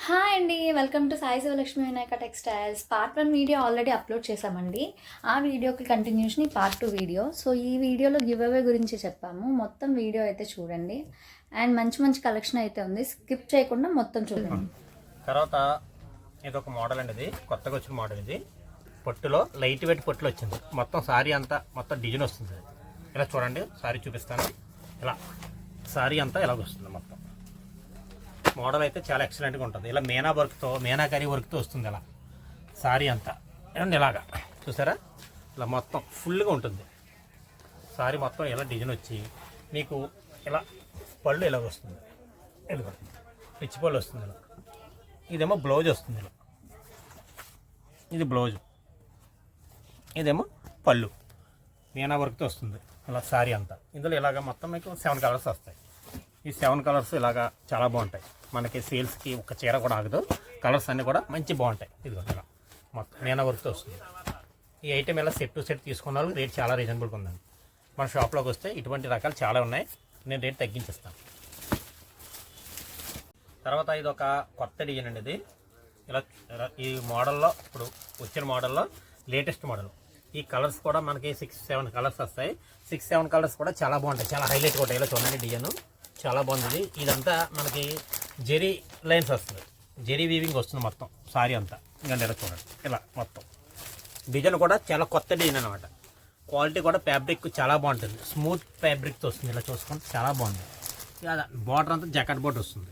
Hi అండి. Welcome to Sai Sivalakshmi Vinayaka textiles. Part 1 video already upload చేశామండి. ఆ వీడియోకి కంటిన్యూషన్ ఈ పార్ట్ 2 వీడియో. సో ఈ వీడియోలో గివ్ అవే గురించి చెప్పాము. మొత్తం వీడియో అయితే చూడండి. అండ్ మంచి మంచి కలెక్షన్ అయితే ఉంది. స్కిప్ చేయకుండా మొత్తం చూడండి. తర్వాత ఇది ఒక మోడల్ అండి, ఇది కొత్తగా వచ్చిన మోడల్. ఇది పొట్టులో లైట్ వెయిట్ పొట్టులో వచ్చింది. మొత్తం సారీ అంతా మొత్తం డిజైన్ వస్తుంది. ఇలా చూడండి, సారీ చూపిస్తాను. ఇలా సారీ అంతా ఇలాగ వస్తుంది. మొత్తం మోడల్ అయితే చాలా ఎక్సలెంట్గా ఉంటుంది. ఇలా మీనాకరీ వర్క్తో వస్తుంది. ఇలా సారీ అంతా ఏమండి ఇలాగా చూసారా, ఇలా మొత్తం ఫుల్గా ఉంటుంది. సారీ మొత్తం ఇలా డిజైన్ వచ్చి మీకు ఇలా పళ్ళు ఇలాగ వస్తుంది. ఇదిగో పిచ్చి పళ్ళు వస్తుంది. ఇలా ఇదేమో బ్లౌజ్ వస్తుంది. ఇలా ఇది బ్లౌజ్, ఇదేమో పళ్ళు మీనా వర్క్తో వస్తుంది. ఇలా సారీ అంతా ఇందులో ఇలాగ మొత్తం మీకు 7 కలర్స్ వస్తాయి. ఈ 7 కలర్స్ ఇలాగా చాలా బాగుంటాయి. మనకి సేల్స్కి ఒక చీర కూడా ఆగదు. కలర్స్ అన్నీ కూడా మంచి బాగుంటాయి. ఇదిగో ఇలా మొత్తం మీనా వర్క్తో వస్తుంది. ఈ ఐటెం ఇలా సెట్ టు సెట్ తీసుకున్నారు. రేట్ చాలా రీజనబుల్గా ఉందండి. మన షాప్లోకి వస్తే ఇటువంటి రకాలు చాలా ఉన్నాయి. నేను రేట్ తగ్గించేస్తాను. తర్వాత ఇది ఒక కొత్త డిజైన్ అండి. ఇది ఇలా ఈ మోడల్లో ఇప్పుడు వచ్చిన మోడల్లో లేటెస్ట్ మోడల్. ఈ కలర్స్ కూడా మనకి 6-7 కలర్స్ వస్తాయి. 6-7 కలర్స్ కూడా చాలా బాగుంటాయి. చాలా హైలైట్గా ఉంటాయి. ఇలా చూడండి, డిజైన్ చాలా బాగుంది. ఇదంతా మనకి జెరీ లైన్స్ వస్తుంది. జెరీ వీవింగ్ వస్తుంది మొత్తం సారీ అంతా. ఇంకా ఇలా చూడండి, ఇలా మొత్తం డిజైన్ కూడా చాలా కొత్త డిజైన్ అనమాట. క్వాలిటీ కూడా ఫ్యాబ్రిక్ చాలా బాగుంటుంది. స్మూత్ ఫ్యాబ్రిక్తో వస్తుంది. ఇలా చూసుకుంటే చాలా బాగుంది. బార్డర్ అంతా జాకెట్ బోర్డర్ వస్తుంది.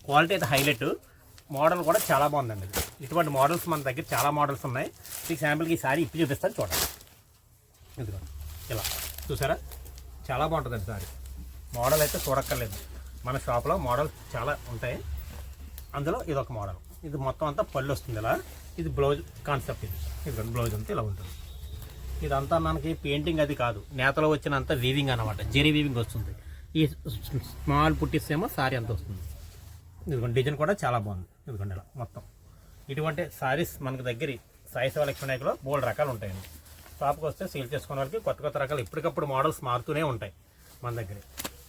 క్వాలిటీ అయితే హైలైట్. మోడల్ కూడా చాలా బాగుందండి. ఇటువంటి మోడల్స్ మన దగ్గర చాలా మోడల్స్ ఉన్నాయి. మీకు శాంపుల్కి ఈ సారీ ఇప్పి చూపిస్తాను చూడండి. ఇదిగో ఇలా చూసారా, చాలా బాగుంటుందండి సారీ. మోడల్ అయితే చూడక్కర్లేదు. మన షాప్లో మోడల్స్ చాలా ఉంటాయి. అందులో ఇది ఒక మోడల్. ఇది మొత్తం అంతా పళ్ళు వస్తుంది. ఇలా ఇది బ్లౌజ్ కాన్సెప్ట్. ఇది బ్లౌజ్ అంతా ఇలా ఉంటుంది. ఇదంతా మనకి పెయింటింగ్ అది కాదు, నేతలో వచ్చినంత వీవింగ్ అనమాట. జెరీ వీవింగ్ వస్తుంది. ఈ స్మాల్ పుట్టిస్ ఏమో సారీ అంత వస్తుంది. ఇదిగోండి డిజైన్ కూడా చాలా బాగుంది. ఇదిగోండి ఇలా మొత్తం ఇటువంటి సారీస్ మనకు దగ్గర సాయి శివలక్ష్మి వినాయకలో బోల్డ్ రకాలు ఉంటాయండి. షాప్కి వస్తే సేల్ చేసుకునే వాళ్ళకి కొత్త కొత్త రకాలు ఎప్పటికప్పుడు మోడల్స్ మారుతూనే ఉంటాయి మన దగ్గర.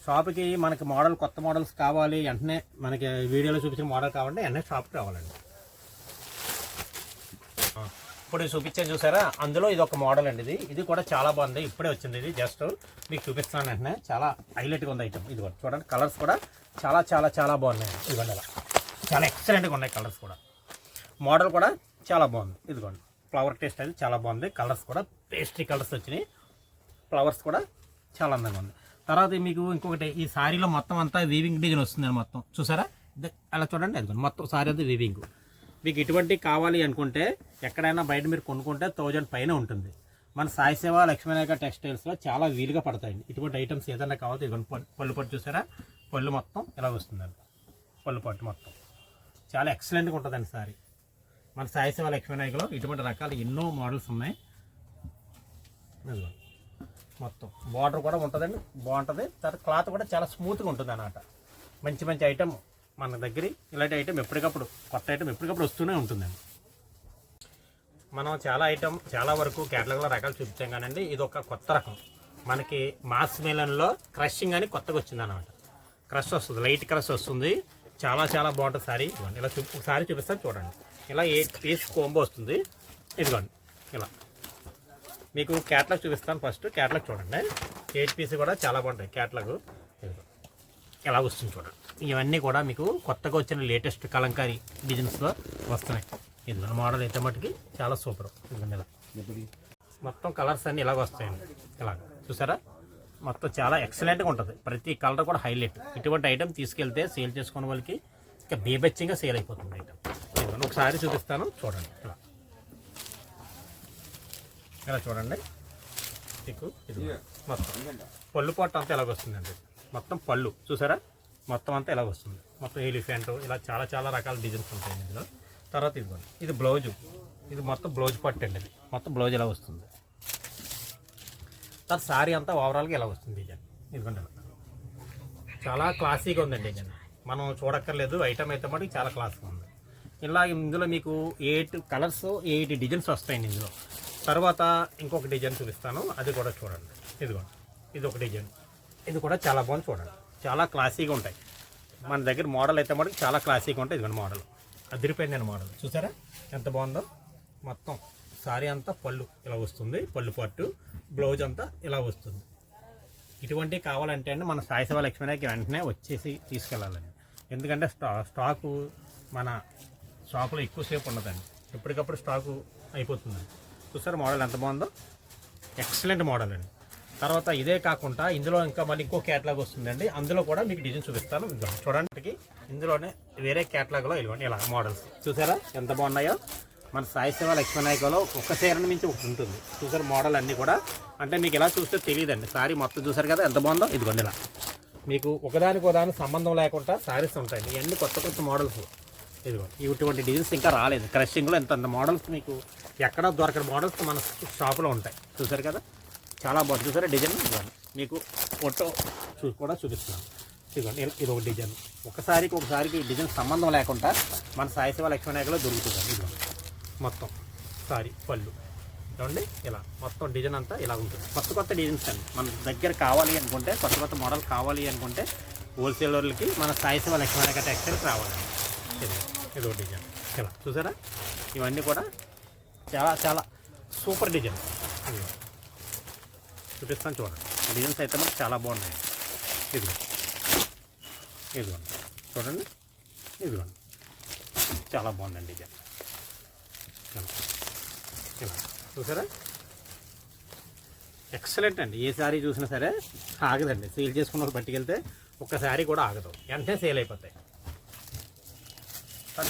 షాప్కి మనకి మోడల్ కొత్త మోడల్స్ కావాలి వెంటనే, మనకి వీడియోలో చూపించిన మోడల్ కావాలంటే వెంటనే షాప్కి రావాలండి. ఇప్పుడు చూపించాను చూసారా, అందులో ఇది ఒక మోడల్ అండి. ఇది కూడా చాలా బాగుంది. ఇప్పుడే వచ్చింది. ఇది జస్ట్ మీకు చూపిస్తాను వెంటనే. చాలా హైలైట్గా ఉంది ఐటమ్. ఇది కూడా చూడండి, కలర్స్ కూడా చాలా చాలా చాలా బాగున్నాయి. ఇదిగోండి అలా చాలా ఎక్సలెంట్గా ఉన్నాయి. కలర్స్ కూడా మోడల్ కూడా చాలా బాగుంది. ఇదిగోండి ఫ్లవర్ టేస్ట్ అది చాలా బాగుంది. కలర్స్ కూడా పేస్ట్రీ కలర్స్ వచ్చినాయి. ఫ్లవర్స్ కూడా చాలా అందంగా ఉంది. తర్వాత మీకు ఇంకొకటి, ఈ సారీలో మొత్తం అంతా వీవింగ్ డిజైన్ వస్తుంది. మొత్తం చూసారా, అలా చూడండి. అది మొత్తం సారీ అంతా వీవింగ్. మీకు ఇటువంటి కావాలి అనుకుంటే ఎక్కడైనా బయట మీరు కొనుక్కుంటే 1000 పైన ఉంటుంది. మన సాయి సేవ లక్ష్మీ వినాయక టెక్స్టైల్స్లో చాలా వీలుగా పడతాయండి. ఇటువంటి ఐటమ్స్ ఏదైనా కావాలి. పళ్ళు పట్టు చూసారా, పళ్ళు మొత్తం ఇలా వస్తుందండి. పళ్ళు పట్టు మొత్తం చాలా ఎక్సలెంట్గా ఉంటుందండి సారీ. మన సాయి సేవ లక్ష్మీ వినాయకలో ఇటువంటి రకాలు ఎన్నో మోడల్స్ ఉన్నాయి. మొత్తం బార్డర్ కూడా ఉంటుందండి, బాగుంటుంది. తర్వాత క్లాత్ కూడా చాలా స్మూత్గా ఉంటుంది అన్నమాట. మంచి మంచి ఐటమ్ మన దగ్గర. ఇలాంటి ఐటమ్ ఎప్పటికప్పుడు కొత్త ఐటమ్ ఎప్పటికప్పుడు వస్తూనే ఉంటుందండి. మనం చాలా వరకు కేటలాగ్లో రకాలు చూపించాం కానండి, ఇది ఒక కొత్త రకం. మనకి మాస్ మెలన్లో క్రషింగ్ అని కొత్తగా వచ్చింది అన్నమాట. క్రష్ వస్తుంది, లైట్ క్రష్ వస్తుంది. చాలా చాలా బాగుంటుంది సారీ. ఇలా ఒకసారి చూపిస్తాను చూడండి. ఇలా 8 పీస్ కోంబో వస్తుంది. ఇదిగోండి ఇలా మీకు క్యాటలాగ్ చూపిస్తాను. ఫస్ట్ క్యాటలాగ్ చూడండి. 8 పీస్ కూడా చాలా బాగుంటాయి. క్యాటలాగ్ ఎలా వస్తుంది చూడండి. ఇవన్నీ కూడా మీకు కొత్తగా వచ్చిన లేటెస్ట్ కలంకారీ డిజైన్స్లో వస్తున్నాయి. ఇదిగోండి మోడల్ అయితే మటుకి చాలా సూపర్. ఇదిగోండి ఇలా మొత్తం కలర్స్ అన్నీ ఇలాగ వస్తాయండి. ఇలాగ చూసారా, మొత్తం చాలా ఎక్సలెంట్గా ఉంటుంది. ప్రతి కలర్ కూడా హైలైట్. ఇటువంటి ఐటమ్ తీసుకెళ్తే సేల్ చేసుకునే వాళ్ళకి ఇంకా బీభత్సంగా సేల్ అయిపోతుంది ఐటమ్. ఇదిగోండి ఒకసారి చూపిస్తాను చూడండి. ఇలా చూడండి. మీకు ఇది మొత్తం పళ్ళు పొట్ట అంతా ఎలాగ వస్తుందండి. మొత్తం పళ్ళు చూసారా, మొత్తం అంతా ఎలాగ వస్తుంది. మొత్తం ఎలిఫెంట్ ఇలా చాలా చాలా రకాల డిజైన్స్ ఉంటాయి ఇందులో. తర్వాత ఇదిగోండి ఇది బ్లౌజు. ఇది మొత్తం బ్లౌజ్ పట్టు అండి. ఇది మొత్తం బ్లౌజ్ ఎలా వస్తుంది. తర్వాత సారీ అంతా ఓవరాల్గా ఎలా వస్తుంది డిజైన్. ఇదిగోండి చాలా క్లాసీగా ఉందండి డిజైన్. మనం చూడక్కర్లేదు. ఐటమ్ అయితే మటుకు చాలా క్లాస్గా ఉంది. ఇలా ఇందులో మీకు 8 కలర్స్ 8 డిజైన్స్ వస్తాయండి ఇందులో. తర్వాత ఇంకొక డిజైన్ చూపిస్తాను, అది కూడా చూడండి. ఇదిగోండి ఇది ఒక డిజైన్. ఇది కూడా చాలా బాగుంది చూడండి. చాలా క్లాసీగా ఉంటాయి మన దగ్గర. మోడల్ అయితే మటుకు చాలా క్లాసీగా ఉంటాయి. ఇదిగోండి మోడల్ అదిరిపోయింది మోడల్ చూసారా ఎంత బాగుందో. మొత్తం సారీ అంతా పళ్ళు ఇలా వస్తుంది, పళ్ళు పట్టు, బ్లౌజ్ అంతా ఇలా వస్తుంది. ఇటువంటివి కావాలంటే అండి మన సాయి సేవ లక్ష్మీనాయకి వెంటనే వచ్చేసి తీసుకెళ్ళాలండి. ఎందుకంటే స్టాకు మన షాపులో ఎక్కువసేపు ఉండదండి, ఎప్పటికప్పుడు స్టాకు అయిపోతుందండి. చూసారా మోడల్ ఎంత బాగుందో, ఎక్సలెంట్ మోడల్ అండి. తర్వాత ఇదే కాకుండా ఇందులో ఇంకా మళ్ళీ ఇంకో క్యాటలాగ్ వస్తుందండి, అందులో కూడా మీకు డిజైన్ చూపిస్తాను. చూడడానికి ఇందులోనే వేరే క్యాటలాగ్లో ఇవ్వండి ఇలా మోడల్స్ చూసారా ఎంత బాగున్నాయో. మన సాయి సేవ లక్ష్మీనాయకలో ఒక్క చీరని మించి ఒకటి ఉంటుంది. చూసారు మోడల్ అన్నీ కూడా, అంటే మీకు ఇలా చూస్తే తెలియదండి. సారీ మొత్తం చూసారు కదా ఎంత బాగుందో. ఇదిగోండి ఇలా మీకు ఒకదానికి సంబంధం లేకుండా సారీస్ ఉంటాయి. ఇవన్నీ కొత్త కొత్త మోడల్స్. ఇదిగో ఇటువంటి డిజైన్స్ ఇంకా రాలేదు క్రషింగ్లో. ఎంత మోడల్స్ మీకు ఎక్కడ దొరకని మోడల్స్ మన షాప్లో ఉంటాయి. చూసారు కదా చాలా బాగుంది. చూసారా డిజైన్ మీకు ఫోటో కూడా చూపిస్తున్నాను. ఇదిగోండి ఇది ఒక డిజైన్. ఒకసారికి డిజైన్ సంబంధం లేకుండా మన సాయి సేవ లక్ష్మీనాయకలో దొరుకుతుంది. ఇదిగోండి మొత్తం సారీ పళ్ళు చూడండి ఇలా మొత్తం డిజైన్ అంతా ఇలా ఉంటుంది. కొత్త డిజైన్స్ అండి మన దగ్గర కావాలి అనుకుంటే, కొత్త మోడల్ కావాలి అనుకుంటే హోల్సేలర్లకి మన సాయి సేవ లక్ష్మీనాయక టెక్స్టైల్స్ రావాలండి. ఇది ఒక డిజైన్ ఇలా చూసారా. ఇవన్నీ కూడా చాలా సూపర్ డిజైన్. చూపిస్తాను చూడండి. డిజైన్స్ అయితే మనకు చాలా బాగున్నాయి. ఇదిగోండి చూడండి, ఇదిగోండి చాలా బాగుందండి డిజైన్. ఇలా చూసారా ఎక్సలెంట్ అండి. ఏ శారీ చూసినా సరే ఆగదండి. సేల్ చేసుకున్న పట్టుకెళ్తే ఒక్క శారీ కూడా ఆగదు, వెంటనే సేల్ అయిపోతాయి.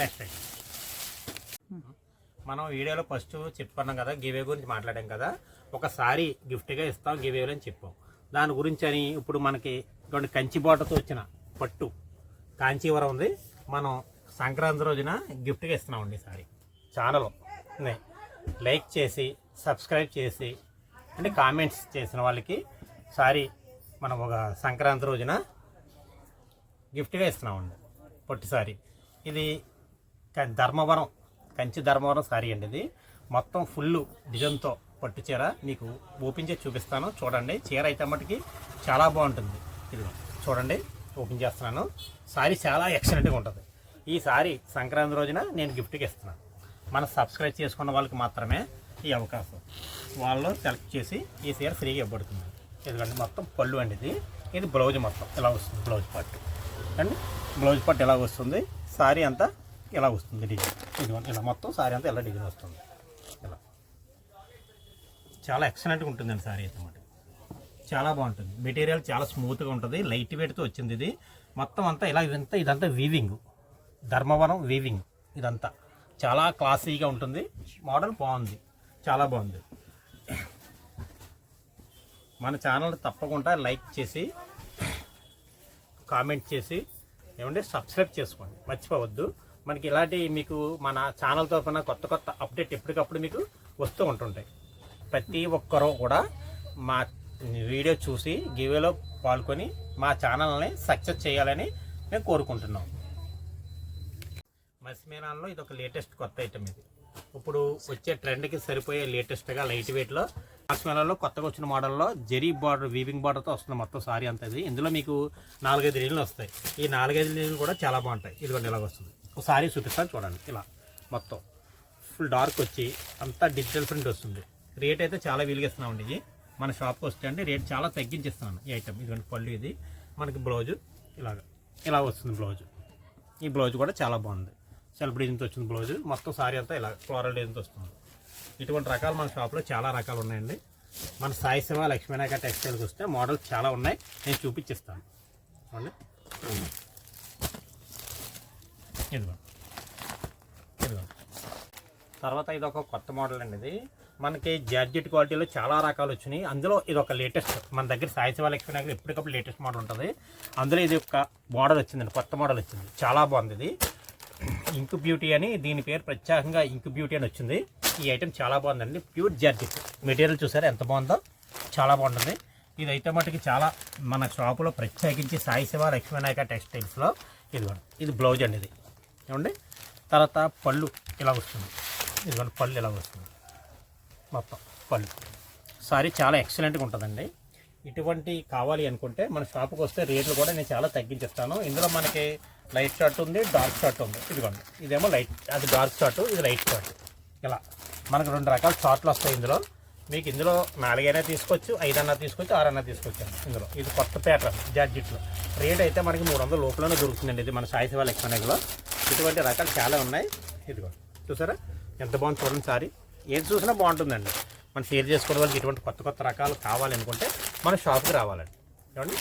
నెక్స్ట్ టైం మనం వీడియోలో ఫస్ట్ చెప్పుకున్నాం కదా, గివే గురించి మాట్లాడాం కదా. ఒక సారీ గిఫ్ట్గా ఇస్తాం గివేలు అని చెప్పాం. దాని గురించి అని ఇప్పుడు మనకి రెండు కంచి బాటతో వచ్చిన పట్టు కాంచీవరం ఉంది. మనం సంక్రాంతి రోజున గిఫ్ట్గా ఇస్తున్నామండి. సారీ ఛానల్ లైక్ చేసి సబ్స్క్రైబ్ చేసి అంటే కామెంట్స్ చేసిన వాళ్ళకి సారీ మనం ఒక సంక్రాంతి రోజున గిఫ్ట్గా ఇస్తున్నామండి పట్టు సారీ. ఇది ధర్మవరం కంచి ధర్మవరం సారీ అండి. ఇది మొత్తం ఫుల్ డిజైన్తో పట్టు చీర మీకు ఓపెన్ చేసి చూపిస్తాను చూడండి. చీర అయితే మటుకి చాలా బాగుంటుంది. ఇది చూడండి ఓపెన్ చేస్తున్నాను. సారీ చాలా ఎక్సలెంట్గా ఉంటుంది. ఈ సారీ సంక్రాంతి రోజున నేను గిఫ్ట్గా ఇస్తున్నాను. మనం సబ్స్క్రైబ్ చేసుకున్న వాళ్ళకి మాత్రమే ఈ అవకాశం. వాళ్ళు సెలెక్ట్ చేసి ఈ చీర ఫ్రీగా ఇవ్వబడుతుంది. ఎందుకంటే మొత్తం పళ్ళు అండి. ఇది బ్లౌజ్ మొత్తం ఇలా వస్తుంది. బ్లౌజ్ పట్టు అండి, బ్లౌజ్ పట్టు ఇలా వస్తుంది. సారీ అంతా ఇలా వస్తుంది డిజైన్. ఇదిగోండి ఇలా మొత్తం సారీ అంతా ఇలా డిజైన్ వస్తుంది. ఇలా చాలా ఎక్సలెంట్గా ఉంటుందండి సారీ అయితే మాట. చాలా బాగుంటుంది. మెటీరియల్ చాలా స్మూత్గా ఉంటుంది. లైట్ వెయిట్తో వచ్చింది. ఇది మొత్తం అంతా ఇలా ఇదంతా వీవింగ్, ధర్మవరం వీవింగ్. ఇదంతా చాలా క్లాసీగా ఉంటుంది. మోడల్ బాగుంది, చాలా బాగుంది. మన ఛానల్ తప్పకుండా లైక్ చేసి కామెంట్ చేసి ఏమంటే సబ్స్క్రైబ్ చేసుకోండి, మర్చిపోవద్దు. మనకి ఇలాంటి మీకు మన ఛానల్ తరఫున కొత్త అప్డేట్ ఎప్పటికప్పుడు మీకు వస్తూ ఉంటుంటాయి. ప్రతి ఒక్కరూ కూడా మా వీడియో చూసి గివేలో పాల్గొని మా ఛానల్ని సక్సెస్ చేయాలని మేము కోరుకుంటున్నాం. మస్మేనాల్లో ఇది ఒక లేటెస్ట్ కొత్త ఐటమ్. ఇది ఇప్పుడు వచ్చే ట్రెండ్కి సరిపోయే లేటెస్ట్గా లైట్ వెయిట్లో మస్మేనాల్లో కొత్తగా వచ్చిన మోడల్లో జెరీ బార్డర్ వీవింగ్ బార్డర్తో వస్తుంది మొత్తం సారీ అంతా. ఇది ఇందులో మీకు 4-5 డిజైన్లు వస్తాయి. ఈ 4-5 డిజైన్లు కూడా చాలా బాగుంటాయి. ఇదిగోండి ఇలాగ వస్తుంది. ఒక సారీ చూపిస్తాను చూడండి. ఇలా మొత్తం ఫుల్ డార్క్ వచ్చి అంతా డిజిటల్ ప్రింట్ వస్తుంది. రేట్ అయితే చాలా వీలుగా ఇస్తున్నామండి. ఇది మన షాప్కి వస్తే అంటే రేట్ చాలా తగ్గించిస్తున్నాను ఈ ఐటమ్. ఇదిగోండి పళ్ళు. ఇది మనకి బ్లౌజు ఇలా వస్తుంది బ్లౌజు. ఈ బ్లౌజ్ కూడా చాలా బాగుంది. సెల్ఫ్ డిజైన్తో వచ్చింది బ్లౌజు. మొత్తం సారీ అంతా ఇలా ఫ్లోరల్ డిజైన్తో వస్తుంది. ఇటువంటి రకాలు మన షాప్లో చాలా రకాలు ఉన్నాయండి. మన సాయి సేవ లక్ష్మీనాయక టెక్స్టైల్కి వస్తే మోడల్స్ చాలా ఉన్నాయి, నేను చూపించిస్తాను. ఇదిగో తర్వాత ఇది ఒక కొత్త మోడల్ అండి. ఇది మనకి జార్జెట్ క్వాలిటీలో చాలా రకాలు వచ్చినాయి. అందులో ఇది ఒక లేటెస్ట్. మన దగ్గర సాయి సేవ లక్ష్మీనాయక ఎప్పటికప్పుడు లేటెస్ట్ మోడల్ ఉంటుంది. అందులో ఇది ఒక మోడల్ వచ్చిందండి, కొత్త మోడల్ వచ్చింది. చాలా బాగుంది. ఇది ఇంక్ బ్యూటీ అని, దీని పేరు ప్రత్యేకంగా ఇంక్ బ్యూటీ అని వచ్చింది. ఈ ఐటెం చాలా బాగుందండి. ప్యూర్ జార్జెట్ మెటీరియల్ చూసారా ఎంత బాగుందో, చాలా బాగుంటుంది. ఇది అయితే మటుకి చాలా మన షాపులో ప్రత్యేకించి సాయి సేవ లక్ష్మీనాయక టెక్స్టైల్స్లో ఇది బ్లౌజ్ అండి. ఇది ఏమండి. తర్వాత పళ్ళు ఇలా వస్తుంది. ఇదిగోండి పళ్ళు ఇలా వస్తుంది మొత్తం పళ్ళు. సారీ చాలా ఎక్సలెంట్గా ఉంటుందండి. ఇటువంటి కావాలి అనుకుంటే మన షాప్కి వస్తే రేట్లు కూడా నేను చాలా తగ్గించిస్తాను. ఇందులో మనకి లైట్ షార్ట్ ఉంది, డార్క్ షార్ట్ ఉంది. ఇదిగోండి, ఇదేమో లైట్, అది డార్క్ షార్ట్, ఇది లైట్ షార్ట్. ఇలా మనకు 2 రకాల షార్ట్లు వస్తాయి ఇందులో. మీకు ఇందులో 4 అయినా తీసుకోవచ్చు, 5 అన్నా తీసుకోవచ్చు, 6 అన్నా తీసుకోవచ్చు. ఇందులో ఇది కొత్త ప్యాటర్న్ జార్జెట్లో. రేట్ అయితే మనకి 300 లోపలనే దొరుకుతుందండి. ఇది మన సాయి శివ ఎలక్ట్రానిక్లో ఇటువంటి రకాలు చాలా ఉన్నాయి. ఇదిగో చూసారా ఎంత బాగుంది చూడండి. సారీ ఏది చూసినా బాగుంటుందండి. మనం షేర్ చేసుకోవడం వాళ్ళకి ఇటువంటి కొత్త రకాలు కావాలనుకుంటే మన షాప్కి రావాలండి. చూడండి.